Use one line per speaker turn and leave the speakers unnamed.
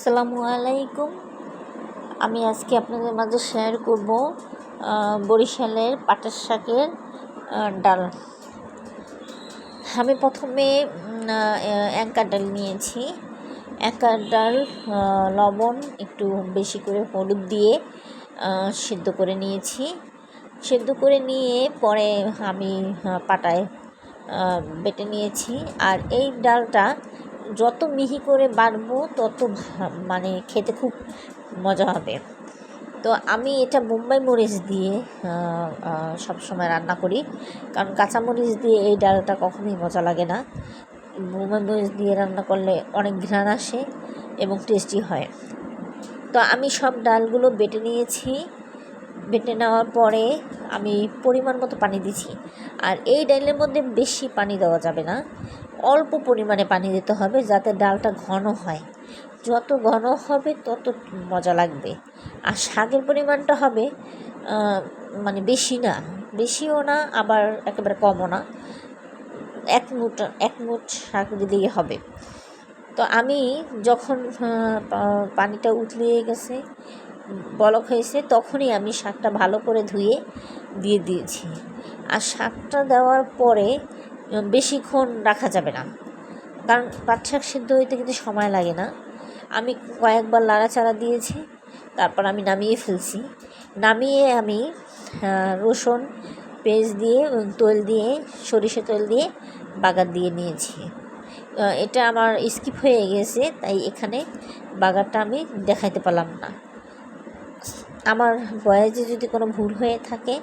আসসালামু আলাইকুম। আমি আজকে আপনাদের মাঝে শেয়ার করব বরিশালের পাটের শাকের ডাল। আমি প্রথমে এঙ্কার ডাল নিয়েছি। এঙ্কার ডাল লবণ একটু বেশি করে হলুদ দিয়ে সিদ্ধ করে নিয়েছি। সিদ্ধ করে নিয়ে পরে আমি পাটায় বেটে নিয়েছি। আর এই ডালটা যত মিহি করে বাটবো তত মানে খেতে খুব মজা হবে। তো আমি এটা বোম্বাই মরিচ দিয়ে সবসময় রান্না করি, কারণ কাঁচা মরিচ দিয়ে এই ডালটা কখনোই মজা লাগে না। বোম্বাই মরিচ দিয়ে রান্না করলে অনেক ঘ্রাণ আসে এবং টেস্টি হয়। তো আমি সব ডালগুলো বেটে নিয়েছি। বেটে নেওয়ার পরে আমি পরিমাণ মতো পানি দিচ্ছি। আর এই ডালের মধ্যে বেশি পানি দেওয়া যাবে না, অল্প পরিমাণে পানি দিতে হবে, যাতে ডালটা ঘন হয়। যত ঘন হবে তত মজা লাগবে। আর শাকের পরিমাণটা হবে মানে বেশি না, বেশিও না, আবার একেবারে কমও না, এক মুঠ শাক দিলেই হবে। তো আমি যখন পানিটা উতলিয়ে গেছে, বলক হয়েছে, তখনই আমি শাকটা ভালো করে ধুয়ে দিয়ে দিয়েছি। আর শাকটা দেওয়ার পরে বেশিক্ষণ রাখা যাবে না, কারণ পাট শাক সিদ্ধ হইতে কিন্তু সময় লাগে না। আমি কয়েকবার নাড়াচাড়া দিয়েছি, তারপর আমি নামিয়ে ফেলছি। নামিয়ে আমি রসুন পেঁয়াজ দিয়ে তেল দিয়ে সরিষা তেল দিয়ে বাগার দিয়ে নিয়েছি। এটা আমার স্কিপ হয়ে গেছে, তাই এখানে বাগারটা আমি দেখাইতে পারলাম না। আমার বয়েসে যদি কোনো ভুল হয়ে থাকে